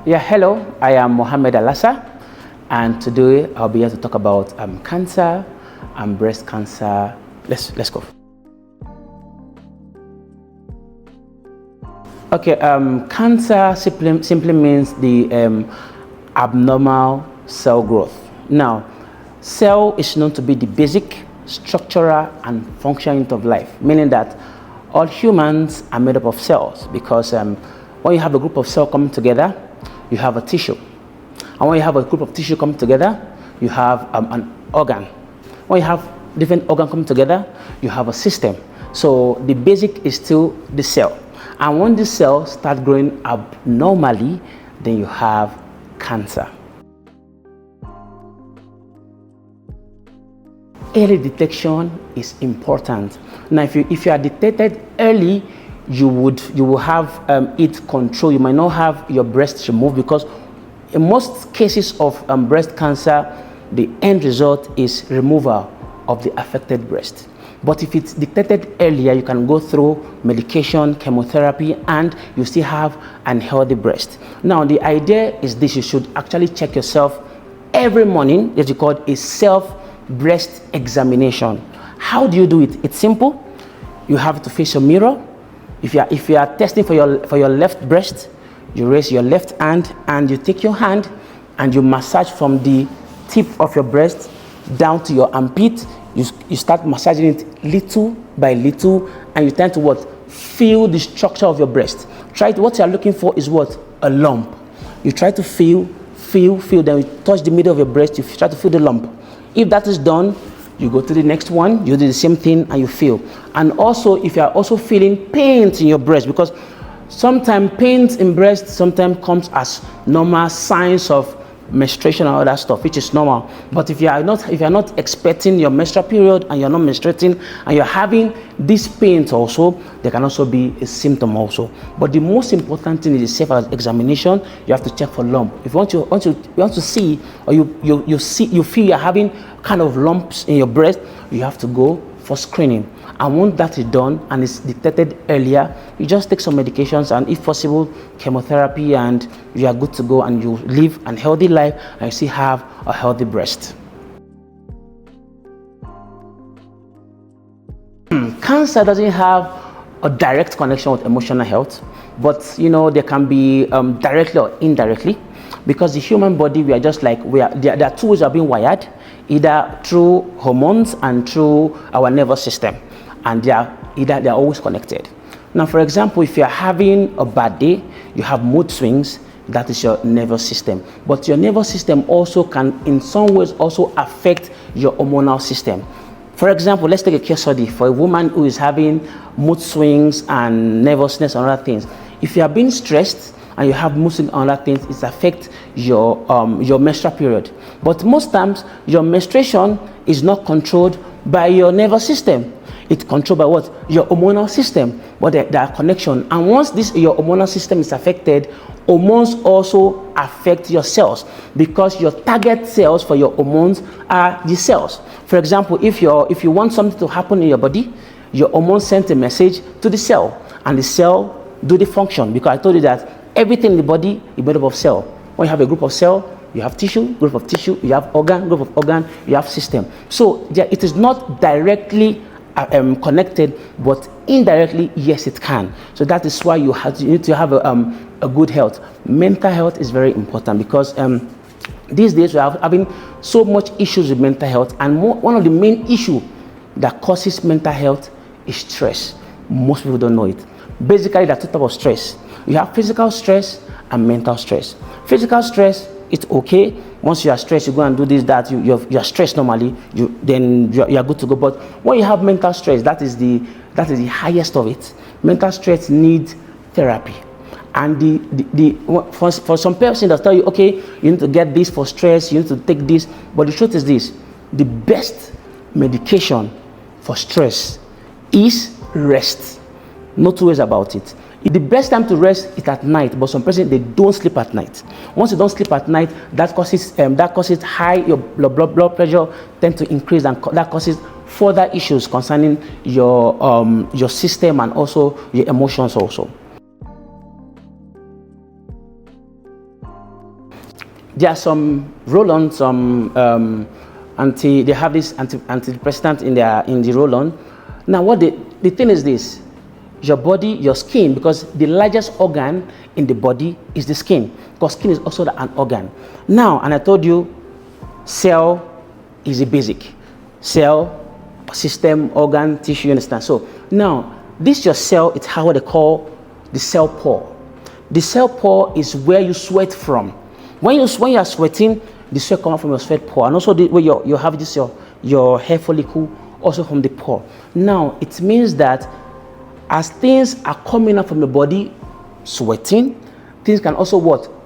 Yeah, hello, I am Mohammed Alassa, and today I'll be here to talk about cancer and breast cancer. Let's go. Okay, cancer simply means the abnormal cell growth. Now, cell is known to be the basic structural and functional unit of life, meaning that all humans are made up of cells because when you have a group of cells coming together, you have a tissue. And when you have a group of tissue coming together, you have an organ. When you have different organs coming together, you have a system. So the basic is still the cell. And when the cells start growing abnormally, then you have cancer. Early detection is important. Now, if you are detected early, you will have it controlled. You might not have your breast removed because in most cases of breast cancer, the end result is removal of the affected breast. But if it's detected earlier, you can go through medication, chemotherapy, and you still have an healthy breast. Now, the idea is this: you should actually check yourself every morning. It's called a self-breast examination. How do you do it? It's simple. You have to face your mirror. If you are testing for your left breast, you raise your left hand and you take your hand and you massage from the tip of your breast down to your armpit. You start massaging it little by little, and you tend to feel the structure of your breast. What you are looking for is a lump. You try to feel, then you touch the middle of your breast, you try to feel the lump. If that is done, you go to the next one, you do the same thing and you feel. And also, if you are also feeling pains in your breast, because sometimes pains in breast sometimes comes as normal signs of menstruation and all that stuff, which is normal. But if you are not expecting your menstrual period and you're not menstruating and you're having these pains also, there can also be a symptom also. But the most important thing is the self-examination. You have to check for lump. If you want to see, or you feel you're having kind of lumps in your breast, you have to go for screening. And once that is done and it's detected earlier, you just take some medications and, if possible, chemotherapy, and you are good to go, and you live a healthy life and you still have a healthy breast. Cancer doesn't have a direct connection with emotional health, but there can be directly or indirectly, because the human body, we are just like there are two ways of being wired, either through hormones and through our nervous system, and they are always connected. Now, for example, if you are having a bad day, you have mood swings. That is your nervous system. But your nervous system also can, in some ways, also affect your hormonal system. For example, let's take a case study for a woman who is having mood swings and nervousness and other things. If you are being stressed and you have mood swings and other things, it affects your menstrual period. But most times, your menstruation is not controlled by your nervous system. It's controlled by your hormonal system. But there are connections. And once your hormonal system is affected, hormones also affect your cells, because your target cells for your hormones are the cells. For example, if you want something to happen in your body, your hormone sends a message to the cell, and the cell do the function, because I told you that everything in the body is made up of cell. When you have a group of cell, you have tissue, group of tissue, you have organ, group of organ, you have system. So it is not directly connected, but indirectly, yes, it can. So that is why you need to have a good health. Mental health is very important, because these days we are having so much issues with mental health, and one of the main issues that causes mental health is stress. Most people don't know it. Basically, there are two types of stress. You have physical stress and mental stress. Physical stress, it's okay. Once you are stressed, you go and do this, that, you are stressed normally, then you are good to go. But when you have mental stress, that is the highest of it. Mental stress needs therapy. And for some person, they'll tell you, okay, you need to get this for stress, you need to take this. But the truth is this: the best medication for stress is rest. No two ways about it. The best time to rest is at night, but some person, they don't sleep at night. Once you don't sleep at night, that causes high your blood pressure tend to increase, and that causes further issues concerning your system and also your emotions also. There are some roll-on, some they have this antidepressant in the roll-on. Now, the thing is this: your body, your skin, because the largest organ in the body is the skin, because skin is also an organ. Now, and I told you, cell is a basic cell, system, organ, tissue. You understand? So now, this your cell. It's how they call the cell pore. The cell pore is where you sweat from. When you are sweating, the sweat comes from your sweat pore, and also where you have this your hair follicle also from the pore. Now it means that as things are coming out from your body, sweating, things can also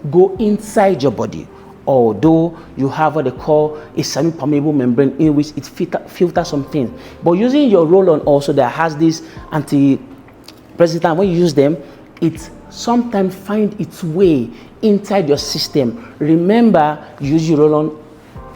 go inside your body. Although you have what they call a semi-permeable membrane in which it filters some things, but using your roll-on also that has this antidepressant, when you use them, it sometimes find its way inside your system. Remember, you use your roll-on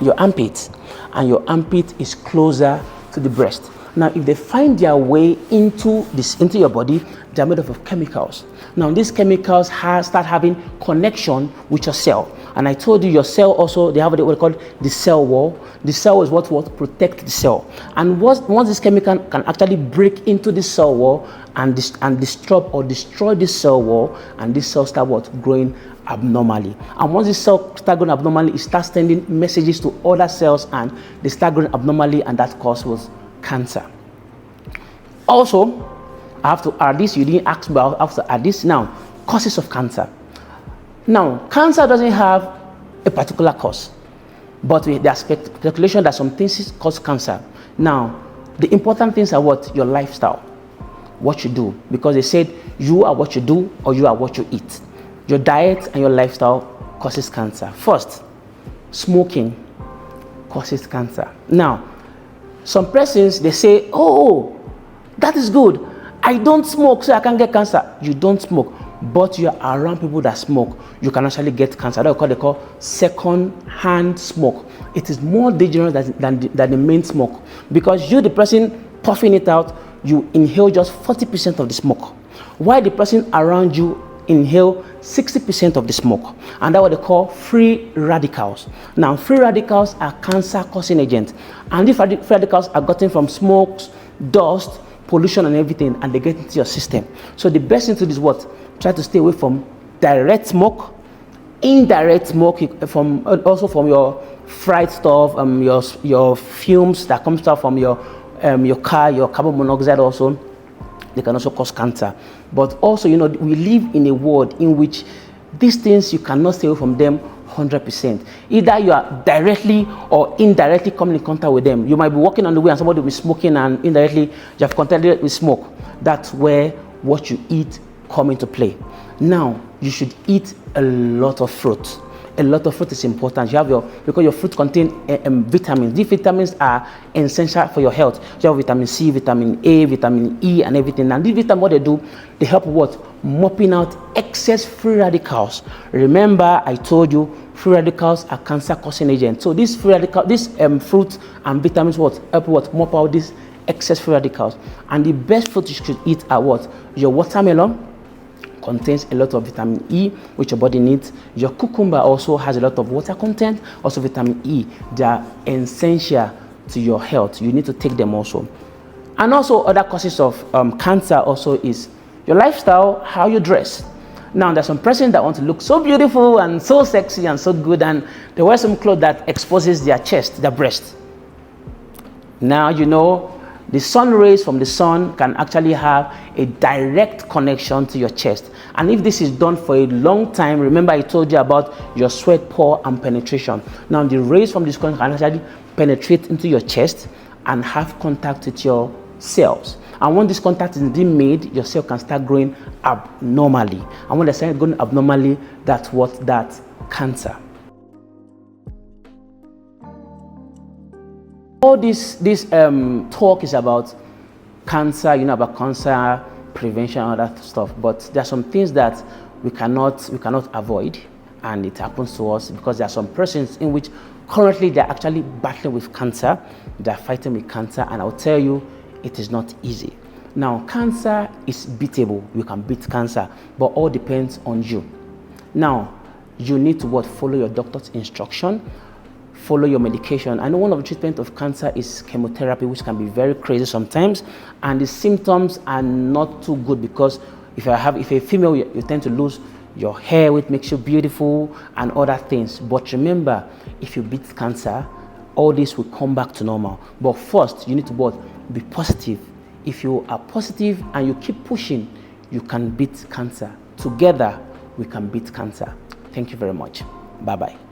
your armpit, and your armpit is closer to the breast. Now, if they find their way into your body, they are made up of chemicals. Now, these chemicals start having connection with your cell. And I told you, your cell also, they have what they call the cell wall. The cell wall is what protect the cell. And once this chemical can actually break into the cell wall and destroy this cell wall, and this cell start growing abnormally. And once this cell start growing abnormally, it starts sending messages to other cells, and they start growing abnormally, and that causes cancer. Also, I have to add this. You didn't ask me about. I have to add this now. Causes of cancer. Now, cancer doesn't have a particular cause, but there's speculation that some things cause cancer. Now, the important things are your lifestyle, what you do, because they said you are what you do or you are what you eat. Your diet and your lifestyle causes cancer. First, smoking causes cancer. Now, some persons, they say, oh, that is good. I don't smoke, so I can't get cancer. You don't smoke, but you are around people that smoke, you can actually get cancer. That's what they call second-hand smoke. It is more dangerous than the main smoke, because you, the person puffing it out, you inhale just 40% of the smoke, while the person around you inhale 60% of the smoke. And that's what they call free radicals. Now, free radicals are cancer-causing agents, and these free radicals are gotten from smokes, dust, pollution, and everything, and they get into your system. So the best thing to do is try to stay away from direct smoke, indirect smoke, also from your fried stuff, your fumes that comes out from your car, your carbon monoxide also. They can also cause cancer. But also, we live in a world in which these things, you cannot stay away from them 100%. Either you are directly or indirectly coming in contact with them. You might be walking on the way and somebody will be smoking, and indirectly you have contacted with smoke. That's where what you eat come into play. Now, you should eat a lot of fruit. A lot of fruit is important. You have because your fruit contains vitamins. These vitamins are essential for your health. You have vitamin C, vitamin A, vitamin E, and everything. And these vitamins, what they do, they help mopping out excess free radicals. Remember, I told you free radicals are cancer-causing agents. So these fruits and vitamins help mop out these excess free radicals. And the best fruit you should eat are your watermelon. Contains a lot of vitamin E, which your body needs. Your cucumber also has a lot of water content, also vitamin E. They are essential to your health. You need to take them also. And also, other causes of cancer also is your lifestyle, how you dress. Now, there's some persons that want to look so beautiful and so sexy and so good, and they wear some clothes that exposes their chest, their breast. Now, the sun rays from the sun can actually have a direct connection to your chest. And if this is done for a long time, remember I told you about your sweat pore and penetration. Now, the rays from the sun can actually penetrate into your chest and have contact with your cells. And when this contact is being made, your cell can start growing abnormally. And when they start growing abnormally, that's cancer. All this talk is about cancer, about cancer prevention and all that stuff. But there are some things that we cannot avoid, and it happens to us because there are some persons in which currently they're actually battling with cancer. They're fighting with cancer, and I'll tell you, it is not easy. Now, cancer is beatable. You can beat cancer, but all depends on you. Now, you need to what? Follow your doctor's instruction, follow your medication. I know one of the treatment of cancer is chemotherapy, which can be very crazy sometimes, and the symptoms are not too good, because if you're a female, you tend to lose your hair, which makes you beautiful, and other things. But remember, if you beat cancer, all this will come back to normal. But first, you need to what? Be positive. If you are positive and you keep pushing, you can beat cancer. Together, we can beat cancer. Thank you very much. Bye-bye.